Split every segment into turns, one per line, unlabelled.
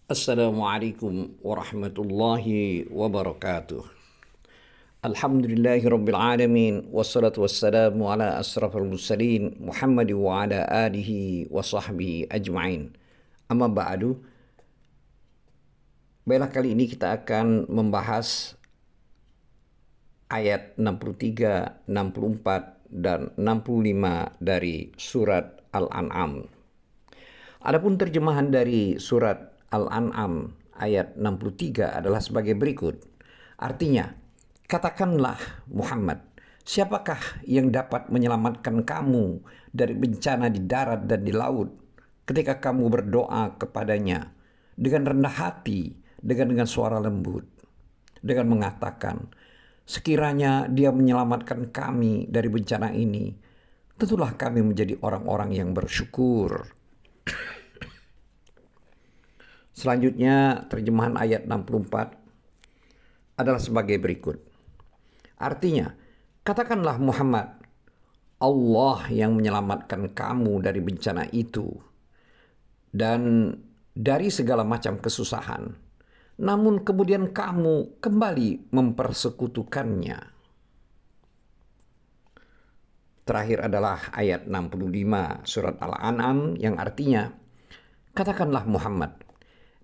Assalamualaikum warahmatullahi wabarakatuh. Alhamdulillahirabbil alamin wassalatu wassalamu ala asrafil mursalin Muhammad wa ala alihi wa sahbihi ajmain. Amma ba'du. Baiklah, kali ini kita akan membahas ayat 63, 64 dan 65 dari surat Al-An'am. Adapun terjemahan dari surat Al-An'am ayat 63 adalah sebagai berikut. Artinya, katakanlah Muhammad, siapakah yang dapat menyelamatkan kamu dari bencana di darat dan di laut ketika kamu berdoa kepadanya dengan rendah hati, dengan suara lembut, dengan mengatakan, sekiranya dia menyelamatkan kami dari bencana ini, tentulah kami menjadi orang-orang yang bersyukur. Selanjutnya, terjemahan ayat 64 adalah sebagai berikut. Artinya, katakanlah Muhammad, Allah yang menyelamatkan kamu dari bencana itu dan dari segala macam kesusahan. Namun kemudian kamu kembali mempersekutukannya. Terakhir adalah ayat 65 surat Al-An'am yang artinya, katakanlah Muhammad,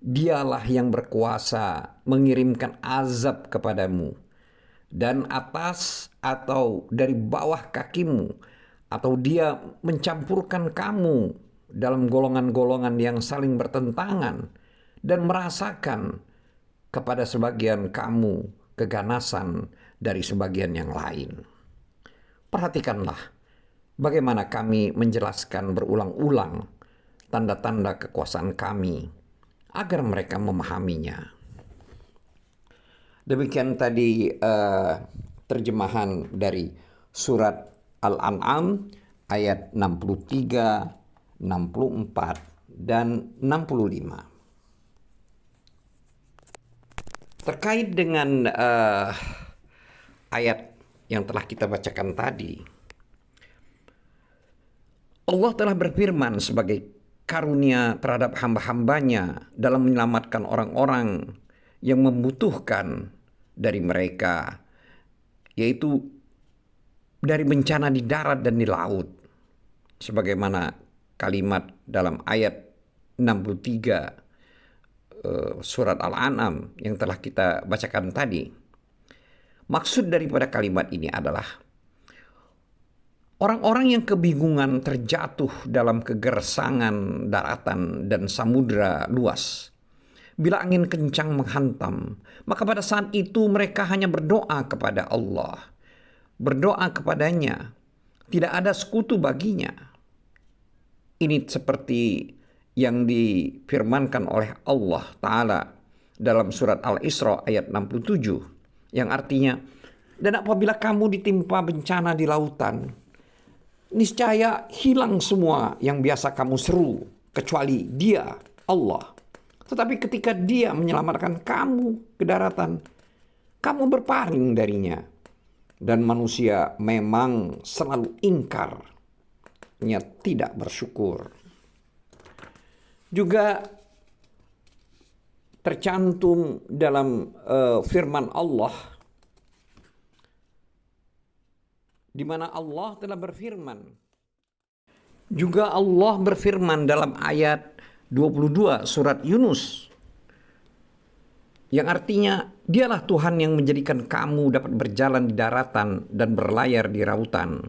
Dialah yang berkuasa mengirimkan azab kepadamu dan atas atau dari bawah kakimu, atau dia mencampurkan kamu dalam golongan-golongan yang saling bertentangan dan merasakan kepada sebagian kamu keganasan dari sebagian yang lain. Perhatikanlah bagaimana kami menjelaskan berulang-ulang tanda-tanda kekuasaan kami agar mereka memahaminya. Demikian tadi terjemahan dari surat Al-An'am ayat 63, 64, dan 65. Terkait dengan ayat yang telah kita bacakan tadi, Allah telah berfirman sebagai karunia terhadap hamba-hambanya dalam menyelamatkan orang-orang yang membutuhkan dari mereka, yaitu dari bencana di darat dan di laut. Sebagaimana kalimat dalam ayat 63 surat Al-An'am yang telah kita bacakan tadi. Maksud daripada kalimat ini adalah orang-orang yang kebingungan terjatuh dalam kegersangan daratan dan samudra luas. Bila angin kencang menghantam, maka pada saat itu mereka hanya berdoa kepada Allah. Berdoa kepadanya, tidak ada sekutu baginya. Ini seperti yang difirmankan oleh Allah Ta'ala dalam surat Al-Isra ayat 67, yang artinya, dan apabila kamu ditimpa bencana di lautan, niscaya hilang semua yang biasa kamu seru, kecuali Dia, Allah. Tetapi ketika Dia menyelamatkan kamu ke daratan, kamu berpaling darinya. Dan manusia memang selalu ingkar, tidak bersyukur. Juga tercantum dalam firman Allah, di mana Allah telah berfirman. Juga Allah berfirman dalam ayat 22 surat Yunus, yang artinya, Dialah Tuhan yang menjadikan kamu dapat berjalan di daratan dan berlayar di lautan.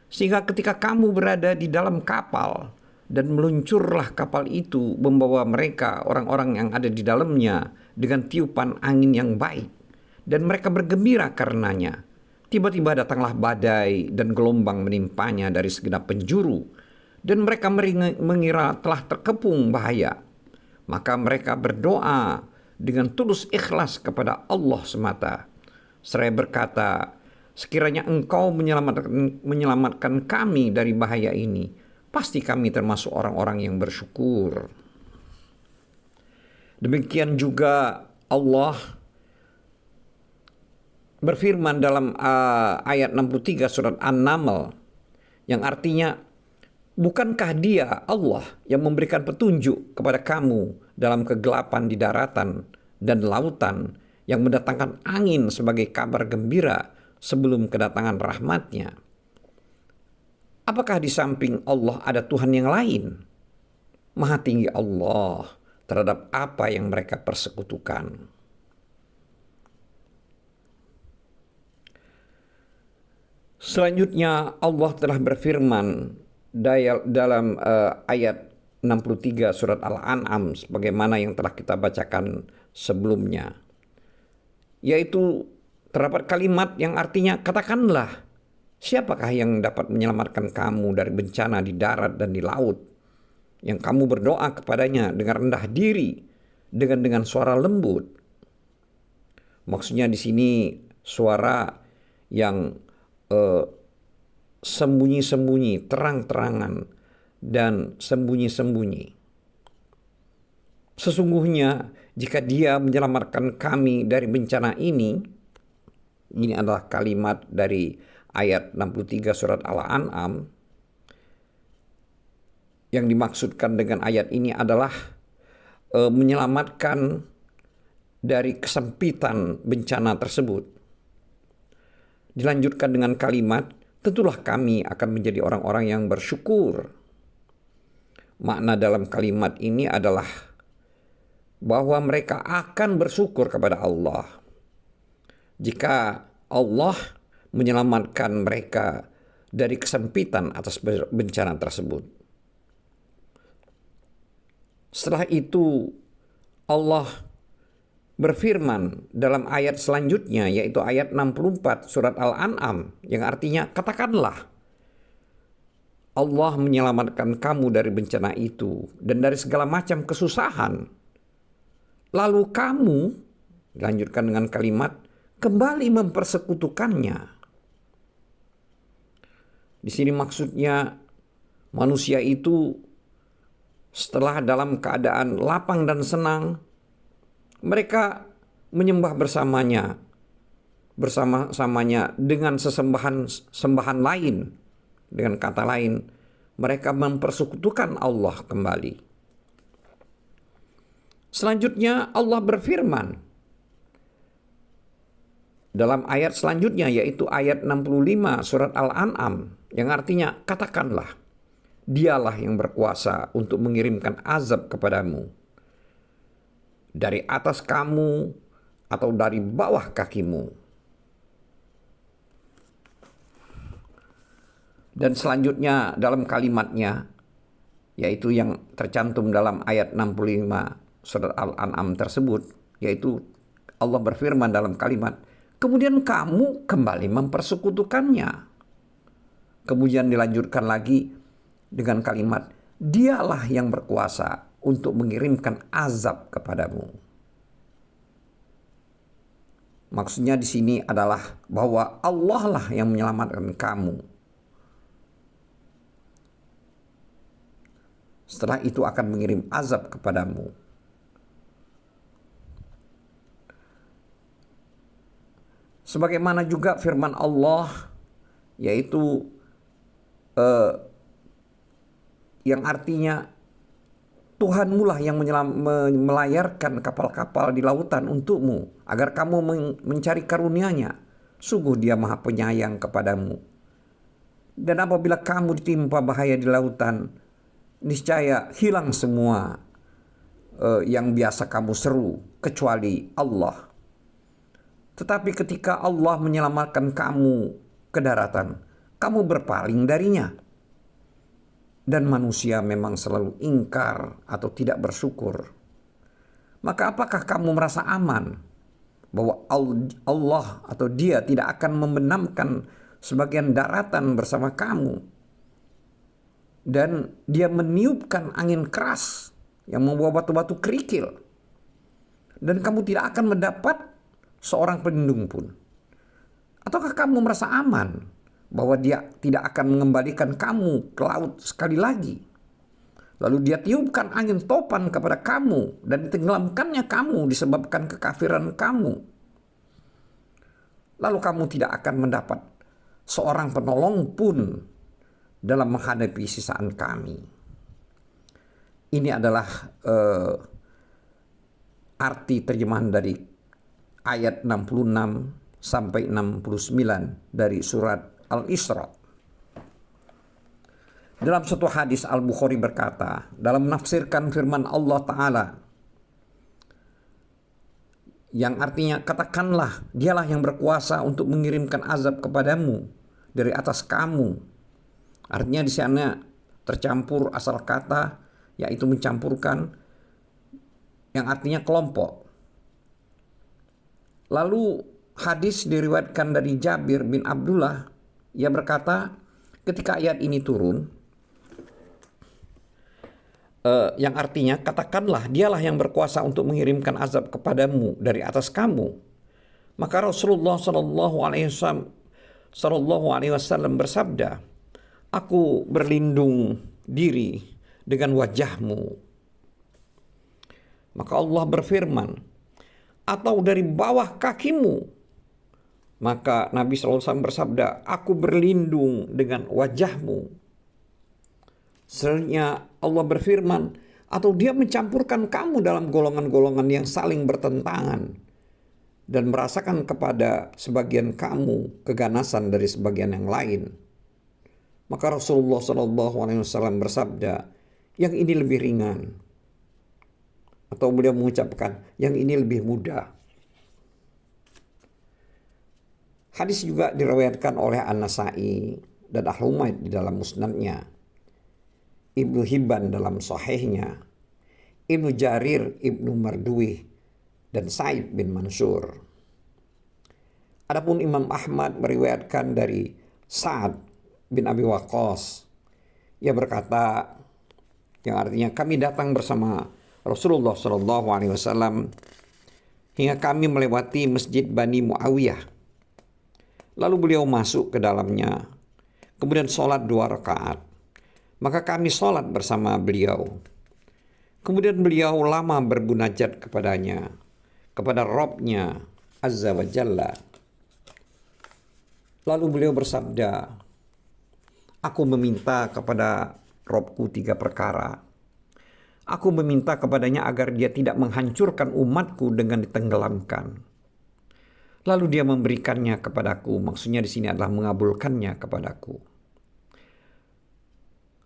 Sehingga ketika kamu berada di dalam kapal dan meluncurlah kapal itu membawa mereka, orang-orang yang ada di dalamnya, dengan tiupan angin yang baik, dan mereka bergembira karenanya. Tiba-tiba datanglah badai dan gelombang menimpanya dari segenap penjuru, dan mereka mengira telah terkepung bahaya. Maka mereka berdoa dengan tulus ikhlas kepada Allah semata, seraya berkata, sekiranya Engkau menyelamatkan kami dari bahaya ini, pasti kami termasuk orang-orang yang bersyukur. Demikian juga Allah berfirman dalam ayat 63 surat An-Naml, yang artinya, bukankah Dia, Allah, yang memberikan petunjuk kepada kamu dalam kegelapan di daratan dan lautan, yang mendatangkan angin sebagai kabar gembira sebelum kedatangan rahmat-Nya. Apakah di samping Allah ada Tuhan yang lain? Maha tinggi Allah terhadap apa yang mereka persekutukan. Selanjutnya Allah telah berfirman dalam ayat 63 surat Al-An'am sebagaimana yang telah kita bacakan sebelumnya. Yaitu terdapat kalimat yang artinya, katakanlah, siapakah yang dapat menyelamatkan kamu dari bencana di darat dan di laut? Yang kamu berdoa kepadanya dengan rendah diri, dengan suara lembut. Maksudnya di sini suara yang sembunyi-sembunyi, terang-terangan, dan sembunyi-sembunyi. Sesungguhnya jika Dia menyelamatkan kami dari bencana ini adalah kalimat dari ayat 63 surat Al-An'am. Yang dimaksudkan dengan ayat ini adalah menyelamatkan dari kesempitan bencana tersebut. Dilanjutkan dengan kalimat, tentulah kami akan menjadi orang-orang yang bersyukur. Makna dalam kalimat ini adalah bahwa mereka akan bersyukur kepada Allah jika Allah menyelamatkan mereka dari kesempitan atas bencana tersebut. Setelah itu Allah berfirman dalam ayat selanjutnya, yaitu ayat 64 surat Al-An'am, yang artinya, katakanlah, Allah menyelamatkan kamu dari bencana itu dan dari segala macam kesusahan. Lalu kamu, dilanjutkan dengan kalimat, kembali mempersekutukannya. Di sini maksudnya manusia itu setelah dalam keadaan lapang dan senang, mereka menyembah bersama-samanya dengan sembahan lain. Dengan kata lain, mereka mempersekutukan Allah kembali. Selanjutnya Allah berfirman dalam ayat selanjutnya, yaitu ayat 65 surat Al-An'am, yang artinya, katakanlah, Dialah yang berkuasa untuk mengirimkan azab kepadamu dari atas kamu atau dari bawah kakimu. Dan selanjutnya dalam kalimatnya, yaitu yang tercantum dalam ayat 65 surat Al-An'am tersebut, yaitu Allah berfirman dalam kalimat, kemudian kamu kembali mempersekutukannya. Kemudian dilanjutkan lagi dengan kalimat, Dialah yang berkuasa untuk mengirimkan azab kepadamu. Maksudnya di sini adalah bahwa Allah lah yang menyelamatkan kamu. Setelah itu akan mengirim azab kepadamu. Sebagaimana juga firman Allah, yaitu yang artinya, Tuhanmu lah yang melayarkan kapal-kapal di lautan untukmu, agar kamu mencari karunia-Nya. Sungguh Dia Maha Penyayang kepadamu. Dan apabila kamu ditimpa bahaya di lautan, niscaya hilang semua yang biasa kamu seru, kecuali Allah. Tetapi ketika Allah menyelamatkan kamu ke daratan, kamu berpaling darinya. Dan manusia memang selalu ingkar atau tidak bersyukur. Maka apakah kamu merasa aman bahwa Allah atau Dia tidak akan membenamkan sebagian daratan bersama kamu, dan Dia meniupkan angin keras yang membawa batu-batu kerikil, dan kamu tidak akan mendapat seorang pelindung pun? Ataukah kamu merasa aman bahwa Dia tidak akan mengembalikan kamu ke laut sekali lagi, lalu Dia tiupkan angin topan kepada kamu dan ditenggelamkannya kamu disebabkan kekafiran kamu, lalu kamu tidak akan mendapat seorang penolong pun dalam menghadapi sisaan kami. Ini adalah arti terjemahan dari ayat 66 sampai 69 dari surat Al-Isra. Dalam suatu hadis Al-Bukhari berkata, dalam menafsirkan firman Allah Ta'ala, yang artinya, katakanlah dialah yang berkuasa untuk mengirimkan azab kepadamu dari atas kamu. Artinya di sana tercampur asal kata, yaitu mencampurkan, yang artinya kelompok. Lalu hadis diriwayatkan dari Jabir bin Abdullah, ia berkata, ketika ayat ini turun, yang artinya, katakanlah dialah yang berkuasa untuk mengirimkan azab kepadamu dari atas kamu. Maka Rasulullah Sallallahu Alaihi Wasallam bersabda, aku berlindung diri dengan wajahmu. Maka Allah berfirman, atau dari bawah kakimu. Maka Nabi SAW bersabda, aku berlindung dengan wajahmu. Selanjutnya Allah berfirman, atau dia mencampurkan kamu dalam golongan-golongan yang saling bertentangan dan merasakan kepada sebagian kamu keganasan dari sebagian yang lain. Maka Rasulullah SAW bersabda, yang ini lebih ringan. Atau beliau mengucapkan, yang ini lebih mudah. Hadis juga diriwayatkan oleh An-Nasa'i dan Ahlul Bait di dalam musnadnya, Ibnu Hibban dalam sahihnya, Ibnu Jarir, Ibnu Marduwih, dan Sa'id bin Mansur. Adapun Imam Ahmad meriwayatkan dari Sa'ad bin Abi Waqqas, ia berkata, yang artinya, kami datang bersama Rasulullah SAW hingga kami melewati Masjid Bani Muawiyah. Lalu beliau masuk ke dalamnya, kemudian sholat 2 rakaat. Maka kami sholat bersama beliau. Kemudian beliau lama berbunajat kepadanya, kepada Rabb-Nya Azza wa Jalla. Lalu beliau bersabda, aku meminta kepada Rabb-Ku 3 perkara. Aku meminta kepadanya agar dia tidak menghancurkan umatku dengan ditenggelamkan. Lalu dia memberikannya kepadaku, maksudnya di sini adalah mengabulkannya kepadaku.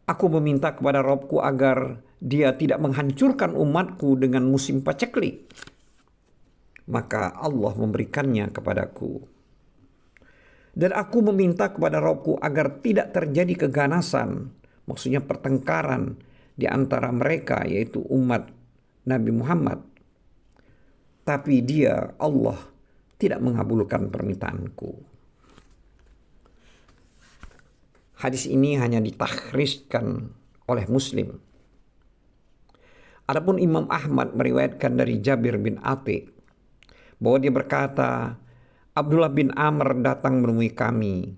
Aku meminta kepada Rabb-Ku agar dia tidak menghancurkan umatku dengan musim paceklik. Maka Allah memberikannya kepadaku. Dan aku meminta kepada Rabb-Ku agar tidak terjadi keganasan, maksudnya pertengkaran di antara mereka, yaitu umat Nabi Muhammad. Tapi dia, Allah, tidak mengabulkan permintaanku. Hadis ini hanya ditakhrijkan oleh Muslim. Adapun Imam Ahmad meriwayatkan dari Jabir bin Atiq bahwa dia berkata, Abdullah bin Amr datang menemui kami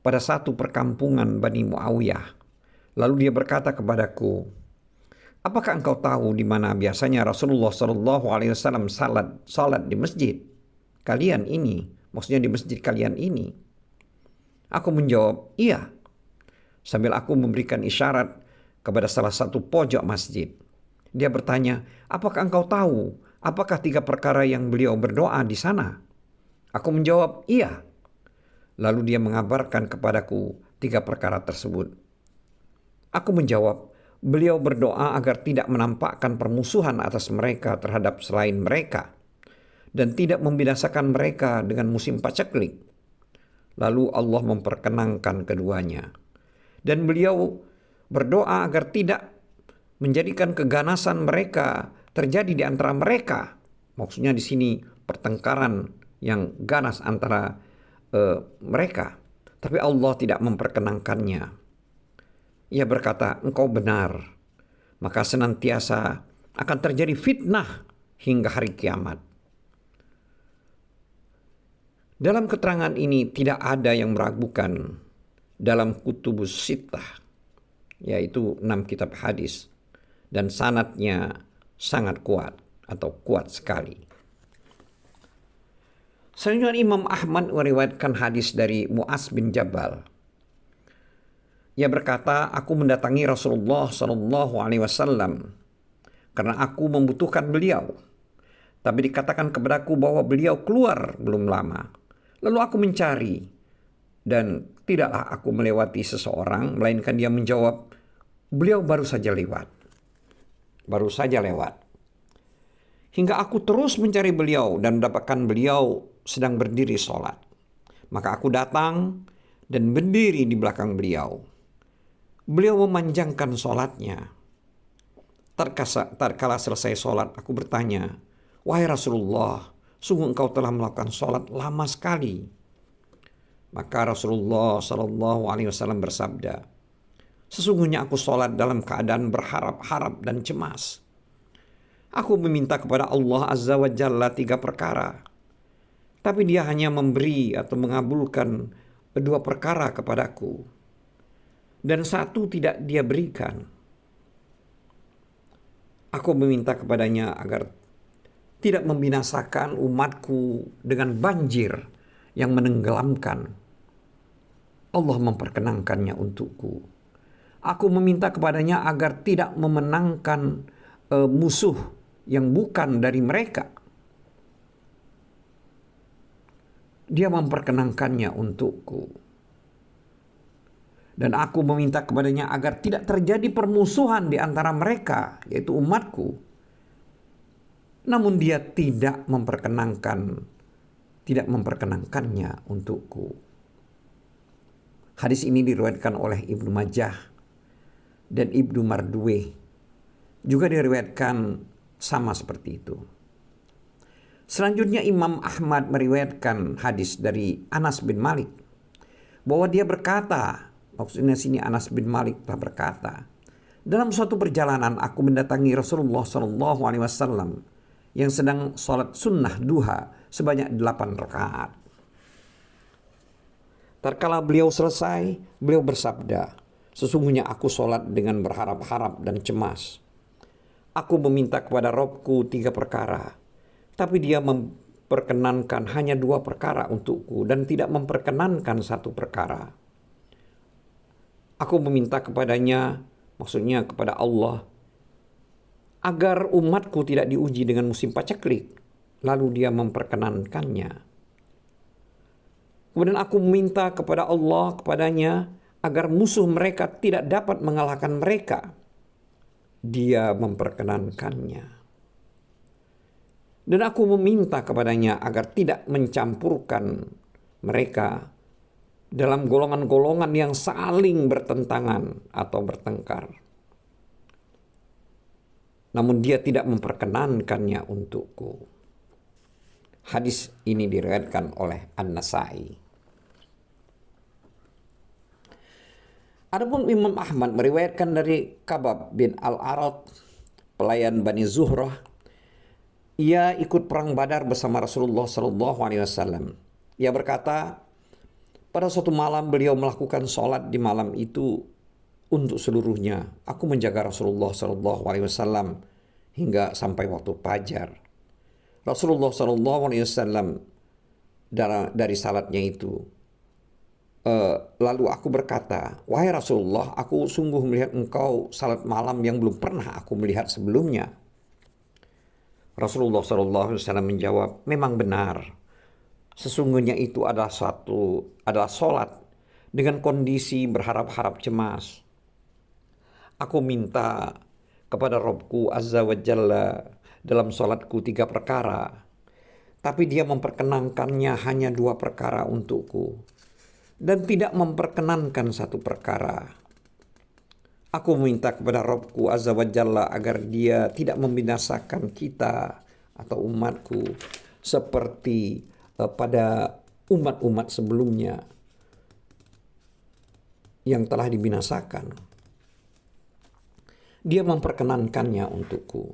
pada satu perkampungan Bani Muawiyah. Lalu dia berkata kepadaku, apakah engkau tahu di mana biasanya Rasulullah SAW salat di masjid kalian ini? Maksudnya di masjid kalian ini. Aku menjawab, iya. Sambil aku memberikan isyarat kepada salah satu pojok masjid. Dia bertanya, apakah engkau tahu apakah 3 perkara yang beliau berdoa di sana? Aku menjawab, iya. Lalu dia mengabarkan kepadaku 3 perkara tersebut. Aku menjawab, beliau berdoa agar tidak menampakkan permusuhan atas mereka terhadap selain mereka dan tidak membinasakan mereka dengan musim paceklik. Lalu Allah memperkenankan keduanya. Dan beliau berdoa agar tidak menjadikan keganasan mereka terjadi di antara mereka. Maksudnya di sini pertengkaran yang ganas antara mereka. Tapi Allah tidak memperkenankannya. Ia berkata, engkau benar. Maka senantiasa akan terjadi fitnah hingga hari kiamat. Dalam keterangan ini tidak ada yang meragukan dalam kutubus sittah, yaitu 6 kitab hadis, dan sanadnya sangat kuat atau kuat sekali. Selanjutnya Imam Ahmad meriwayatkan hadis dari Mu'az bin Jabal. Ia berkata, aku mendatangi Rasulullah SAW karena aku membutuhkan beliau. Tapi dikatakan kepadaku bahwa beliau keluar belum lama. Lalu aku mencari, dan tidaklah aku melewati seseorang, melainkan dia menjawab, beliau baru saja lewat. Baru saja lewat. Hingga aku terus mencari beliau dan mendapatkan beliau sedang berdiri sholat. Maka aku datang dan berdiri di belakang beliau. Beliau memanjangkan sholatnya. Tatkala selesai sholat, aku bertanya, wahai Rasulullah, sungguh engkau telah melakukan sholat lama sekali. Maka Rasulullah SAW bersabda, sesungguhnya aku sholat dalam keadaan berharap-harap dan cemas. Aku meminta kepada Allah Azza wa Jalla 3 perkara. Tapi dia hanya memberi atau mengabulkan 2 perkara kepadaku. Dan 1 tidak dia berikan. Aku meminta kepadanya agar tidak membinasakan umatku dengan banjir yang menenggelamkan. Allah memperkenankannya untukku. Aku meminta kepadanya agar tidak memenangkan musuh yang bukan dari mereka. Dia memperkenankannya untukku. Dan aku meminta kepadanya agar tidak terjadi permusuhan di antara mereka, yaitu umatku. Namun dia tidak memperkenankannya untukku. Hadis ini diriwayatkan oleh Ibnu Majah dan Ibnu Marduweh. Juga diriwayatkan sama seperti itu. Selanjutnya Imam Ahmad meriwayatkan hadis dari Anas bin Malik bahwa dia berkata, maksudnya sini Anas bin Malik telah berkata, dalam suatu perjalanan aku mendatangi Rasulullah SAW yang sedang sholat sunnah duha sebanyak 8 rakaat. Tatkala beliau selesai, beliau bersabda, sesungguhnya aku sholat dengan berharap-harap dan cemas. Aku meminta kepada Robku 3 perkara, tapi dia memperkenankan hanya 2 perkara untukku dan tidak memperkenankan 1 perkara. Aku meminta kepadanya, maksudnya kepada Allah, agar umatku tidak diuji dengan musim paceklik, lalu dia memperkenankannya. Kemudian aku meminta kepada Allah, kepadanya, agar musuh mereka tidak dapat mengalahkan mereka. Dia memperkenankannya. Dan aku meminta kepadanya agar tidak mencampurkan mereka dalam golongan-golongan yang saling bertentangan atau bertengkar. Namun dia tidak memperkenankannya untukku. Hadis ini diriwayatkan oleh An-Nasai. Adapun Imam Ahmad meriwayatkan dari Kabab bin Al-Arad, pelayan Bani Zuhrah. Ia ikut perang Badar bersama Rasulullah SAW. Ia berkata, pada suatu malam beliau melakukan sholat di malam itu untuk seluruhnya. Aku menjaga Rasulullah SAW hingga sampai waktu fajar. Rasulullah SAW dari salatnya itu, lalu aku berkata, wahai Rasulullah, aku sungguh melihat engkau salat malam yang belum pernah aku melihat sebelumnya. Rasulullah SAW menjawab, memang benar. Sesungguhnya itu adalah salat dengan kondisi berharap-harap cemas. Aku minta kepada Robku Azza wa Jalla dalam salatku 3 perkara, tapi dia memperkenankannya hanya 2 perkara untukku dan tidak memperkenankan 1 perkara. Aku meminta kepada Robku Azza wa Jalla agar dia tidak membinasakan kita atau umatku seperti pada umat-umat sebelumnya yang telah dibinasakan. Dia memperkenankannya untukku.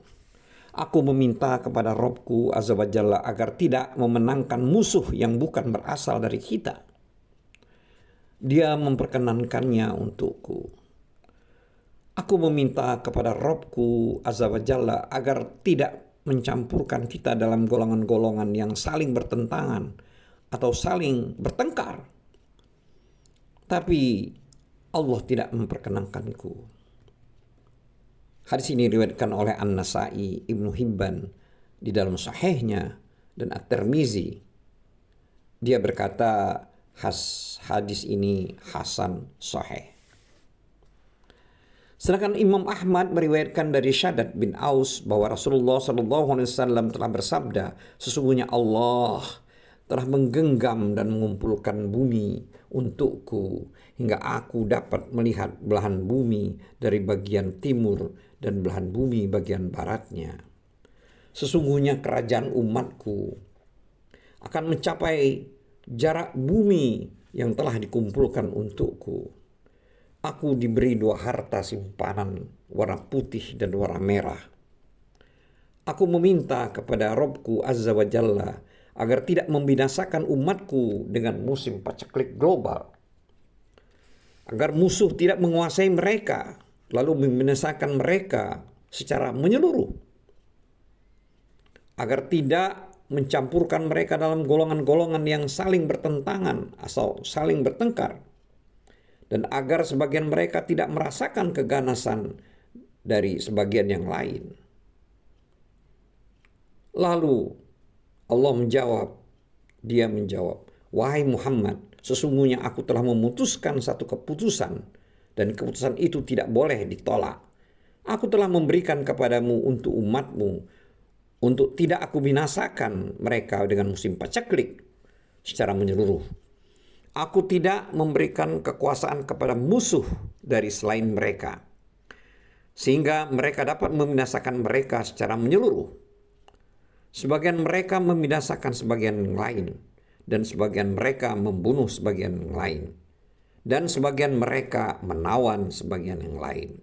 Aku meminta kepada Robku Azza wa Jalla agar tidak memenangkan musuh yang bukan berasal dari kita. Dia memperkenankannya untukku. Aku meminta kepada Robku Azza wa Jalla agar tidak mencampurkan kita dalam golongan-golongan yang saling bertentangan atau saling bertengkar. Tapi Allah tidak memperkenankanku. Hadis ini diriwayatkan oleh An-Nasai, Ibnu Hibban, di dalam sahihnya dan At-Tirmizi. Dia berkata hadis ini hasan sahih. Sedangkan Imam Ahmad meriwayatkan dari Shaddad bin Aus bahwa Rasulullah SAW telah bersabda, sesungguhnya Allah telah menggenggam dan mengumpulkan bumi untukku hingga aku dapat melihat belahan bumi dari bagian timur dan belahan bumi bagian baratnya. Sesungguhnya kerajaan umatku akan mencapai jarak bumi yang telah dikumpulkan untukku. Aku diberi 2 harta simpanan, warna putih dan warna merah. Aku meminta kepada Robku Azza wa Jalla agar tidak membinasakan umatku dengan musim paceklik global. Agar musuh tidak menguasai mereka, lalu membinasakan mereka secara menyeluruh. Agar tidak mencampurkan mereka dalam golongan-golongan yang saling bertentangan atau saling bertengkar. Dan agar sebagian mereka tidak merasakan keganasan dari sebagian yang lain. Lalu Allah dia menjawab, wahai Muhammad, sesungguhnya aku telah memutuskan satu keputusan dan keputusan itu tidak boleh ditolak. Aku telah memberikan kepadamu untuk umatmu untuk tidak aku binasakan mereka dengan musim paceklik secara menyeluruh. Aku tidak memberikan kekuasaan kepada musuh dari selain mereka, sehingga mereka dapat membinasakan mereka secara menyeluruh. Sebagian mereka membinasakan sebagian yang lain, dan sebagian mereka membunuh sebagian yang lain, dan sebagian mereka menawan sebagian yang lain.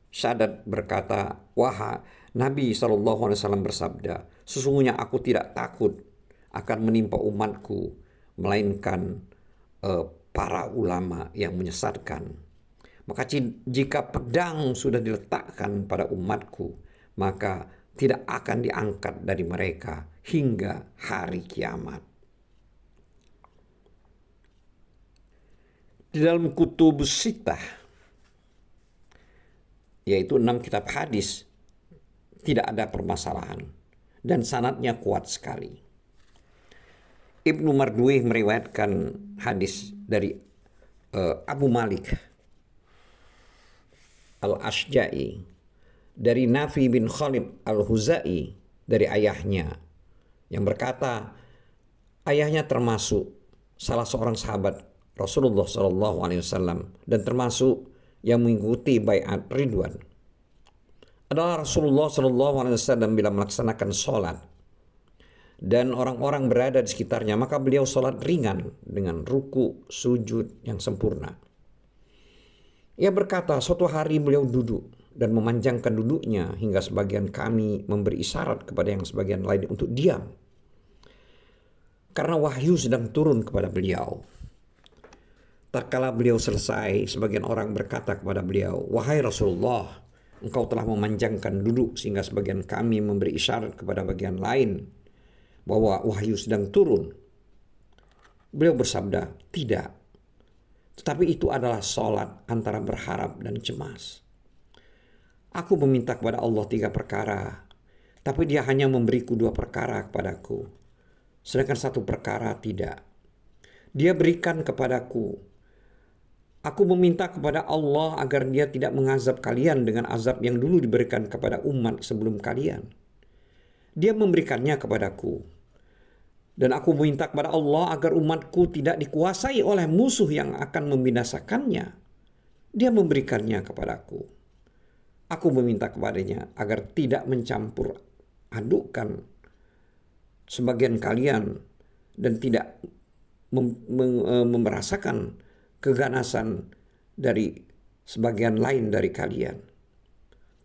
Shaddad berkata, wahai Nabi SAW bersabda, sesungguhnya aku tidak takut akan menimpa umatku, melainkan para ulama yang menyesatkan. Maka jika pedang sudah diletakkan pada umatku, maka tidak akan diangkat dari mereka hingga hari kiamat. Di dalam Kutubus Sittah, yaitu 6 kitab hadis, tidak ada permasalahan dan sanadnya kuat sekali. Ibnu Marduwih meriwayatkan hadis dari Abu Malik Al-Ashja'i dari Nafi bin Khalid Al-Huzai dari ayahnya yang berkata, ayahnya termasuk salah seorang sahabat Rasulullah SAW dan termasuk yang mengikuti baiat Ridwan. Adalah Rasulullah SAW bila melaksanakan sholat dan orang-orang berada di sekitarnya, maka beliau sholat ringan dengan ruku sujud yang sempurna. Ia berkata, suatu hari beliau duduk dan memanjangkan duduknya hingga sebagian kami memberi isyarat kepada yang sebagian lain untuk diam. Karena wahyu sedang turun kepada beliau. Tatkala beliau selesai, sebagian orang berkata kepada beliau, wahai Rasulullah, engkau telah memanjangkan duduk sehingga sebagian kami memberi isyarat kepada bagian lain bahwa wahyu sedang turun. Beliau bersabda, tidak. Tetapi itu adalah sholat antara berharap dan cemas. Aku meminta kepada Allah 3 perkara, tapi dia hanya memberiku 2 perkara kepadaku. Sedangkan 1 perkara tidak. Dia berikan kepadaku. Aku meminta kepada Allah agar dia tidak mengazab kalian dengan azab yang dulu diberikan kepada umat sebelum kalian. Dia memberikannya kepadaku. Dan aku meminta kepada Allah agar umatku tidak dikuasai oleh musuh yang akan membinasakannya. Dia memberikannya kepadaku. Aku meminta kepadanya agar tidak mencampur adukkan sebagian kalian dan tidak merasakan keganasan dari sebagian lain dari kalian.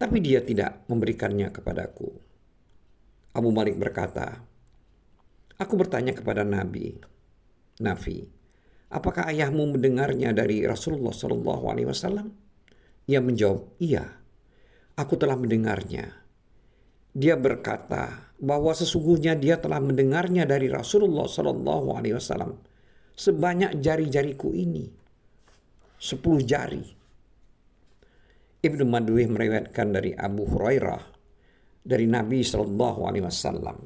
Tapi dia tidak memberikannya kepadaku. Abu Malik berkata, aku bertanya kepada Nafi, apakah ayahmu mendengarnya dari Rasulullah SAW? Ia menjawab, iya, aku telah mendengarnya. Dia berkata bahwa sesungguhnya dia telah mendengarnya dari Rasulullah SAW sebanyak jari-jariku ini, 10 jari. Ibnu Madwih meriwayatkan dari Abu Hurairah dari Nabi Shallallahu Alaihi Wasallam.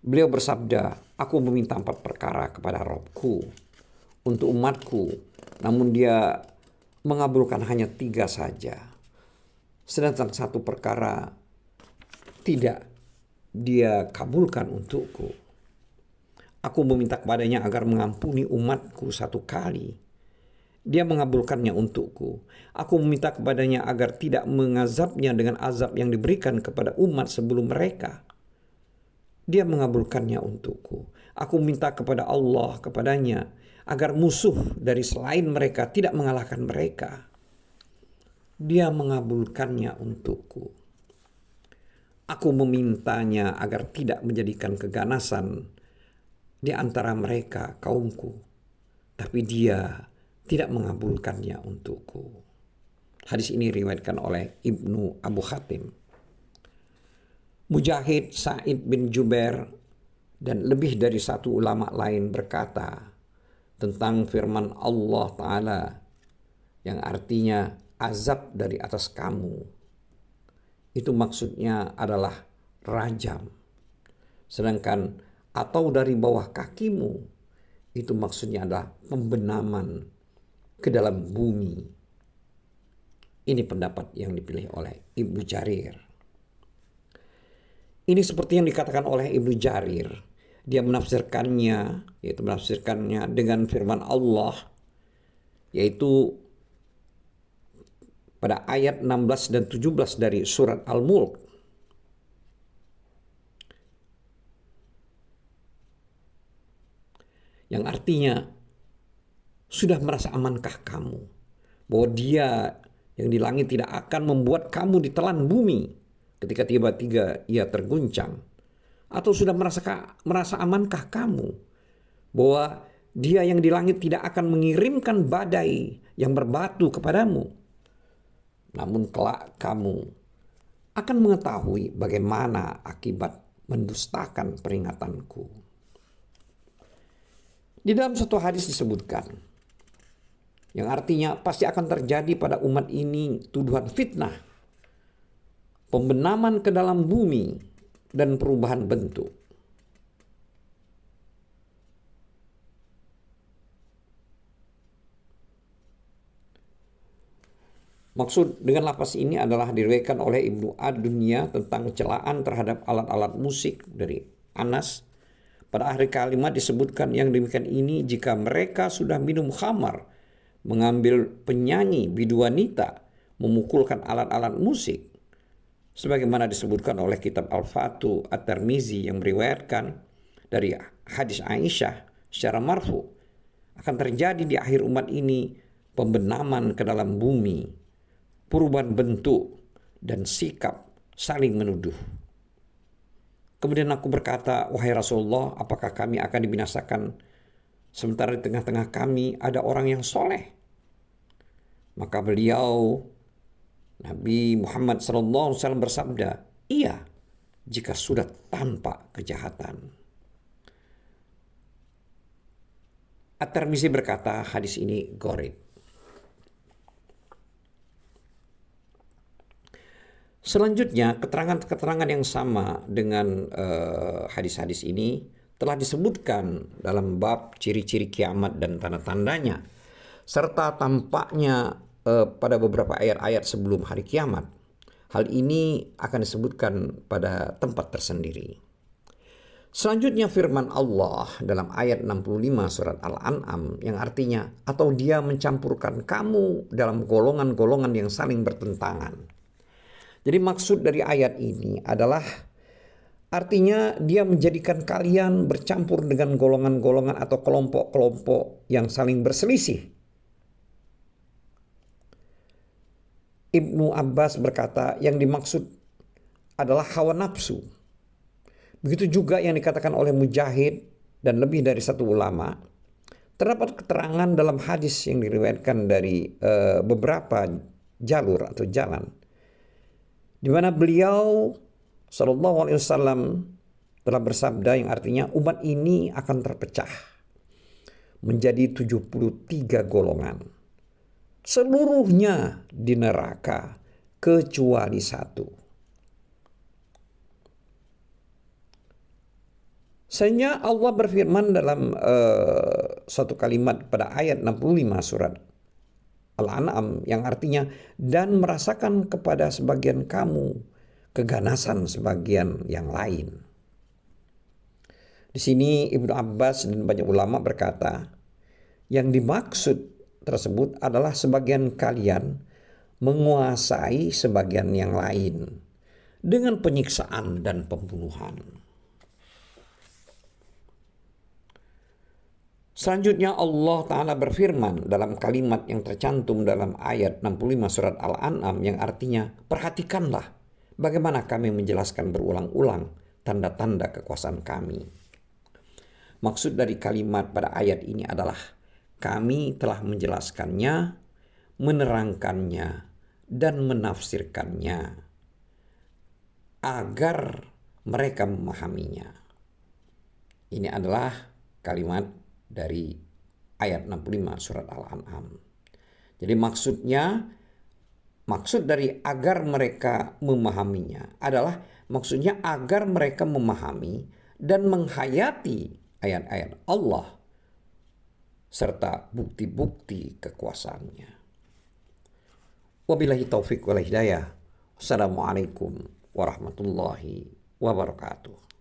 Beliau bersabda, aku meminta 4 perkara kepada Robku untuk umatku, namun dia mengabulkan hanya 3 saja. Sedangkan 1 perkara tidak dia kabulkan untukku. Aku meminta kepadanya agar mengampuni umatku 1 kali. Dia mengabulkannya untukku. Aku meminta kepadanya agar tidak mengazabnya dengan azab yang diberikan kepada umat sebelum mereka. Dia mengabulkannya untukku. Aku minta kepada Allah kepadanya agar musuh dari selain mereka tidak mengalahkan mereka. Dia mengabulkannya untukku. Aku memintanya agar tidak menjadikan keganasan di antara mereka kaumku. Tapi dia tidak mengabulkannya untukku. Hadis ini diriwayatkan oleh Ibnu Abu Hatim. Mujahid, Sa'id bin Jubair, dan lebih dari 1 ulama lain berkata tentang firman Allah Ta'ala yang artinya azab dari atas kamu. Itu maksudnya adalah rajam. Sedangkan atau dari bawah kakimu, itu maksudnya adalah pembenaman ke dalam bumi. Ini pendapat yang dipilih oleh Ibnu Jarir. Ini seperti yang dikatakan oleh Ibnu Jarir. Dia menafsirkannya, yaitu menafsirkannya dengan firman Allah, yaitu pada ayat 16 dan 17 dari surat Al-Mulk. Yang artinya, sudah merasa amankah kamu bahwa Dia yang di langit tidak akan membuat kamu ditelan bumi ketika tiba-tiba ia terguncang? Atau sudah merasa amankah kamu bahwa Dia yang di langit tidak akan mengirimkan badai yang berbatu kepadamu? Namun kelak kamu akan mengetahui bagaimana akibat mendustakan peringatanku. Di dalam satu hadis disebutkan, yang artinya pasti akan terjadi pada umat ini tuduhan fitnah, pembenaman ke dalam bumi, dan perubahan bentuk. Maksud dengan lafaz ini adalah diriwayatkan oleh Ibnu Ad-Dunya tentang celaan terhadap alat-alat musik dari Anas. Pada akhir kalimat disebutkan yang demikian ini jika mereka sudah minum khamar, mengambil penyanyi biduanita, memukulkan alat-alat musik. Sebagaimana disebutkan oleh kitab Al-Fatu At-Tirmizi yang meriwayatkan dari hadis Aisyah secara marfu, akan terjadi di akhir umat ini pembenaman ke dalam bumi, perubahan bentuk, dan sikap saling menuduh. Kemudian aku berkata, wahai Rasulullah, apakah kami akan dibinasakan sementara di tengah-tengah kami ada orang yang soleh? Maka beliau, Nabi Muhammad SAW bersabda, iya, jika sudah tanpa kejahatan. At-Tirmizi berkata, hadis ini gharib. Selanjutnya, keterangan-keterangan yang sama dengan hadis-hadis ini telah disebutkan dalam bab ciri-ciri kiamat dan tanda-tandanya, serta tampaknya pada beberapa ayat-ayat sebelum hari kiamat. Hal ini akan disebutkan pada tempat tersendiri. Selanjutnya firman Allah dalam ayat 65 surat Al-An'am yang artinya, atau Dia mencampurkan kamu dalam golongan-golongan yang saling bertentangan. Jadi maksud dari ayat ini adalah artinya Dia menjadikan kalian bercampur dengan golongan-golongan atau kelompok-kelompok yang saling berselisih. Ibnu Abbas berkata yang dimaksud adalah hawa nafsu. Begitu juga yang dikatakan oleh Mujahid dan lebih dari 1 ulama. Terdapat keterangan dalam hadis yang diriwayatkan dari beberapa jalur atau jalan, di mana beliau Sallallahu Alaihi Wasallam telah bersabda yang artinya umat ini akan terpecah menjadi 73 golongan, seluruhnya di neraka kecuali 1. Sehingga Allah berfirman dalam satu kalimat pada ayat 65 surat Al-An'am yang artinya, dan merasakan kepada sebagian kamu keganasan sebagian yang lain. Di sini Ibnu Abbas dan banyak ulama berkata, yang dimaksud tersebut adalah sebagian kalian menguasai sebagian yang lain dengan penyiksaan dan pembunuhan. Selanjutnya Allah Ta'ala berfirman dalam kalimat yang tercantum dalam ayat 65 surat Al-An'am yang artinya, perhatikanlah bagaimana kami menjelaskan berulang-ulang tanda-tanda kekuasaan kami. Maksud dari kalimat pada ayat ini adalah kami telah menjelaskannya, menerangkannya, dan menafsirkannya agar mereka memahaminya. Ini adalah kalimat dari ayat 65 surat Al-An'am. Jadi maksud dari agar mereka memahaminya adalah maksudnya agar mereka memahami dan menghayati ayat-ayat Allah serta bukti-bukti kekuasaannya. Wabillahi taufiq wal hidayah. Wassalamualaikum warahmatullahi wabarakatuh.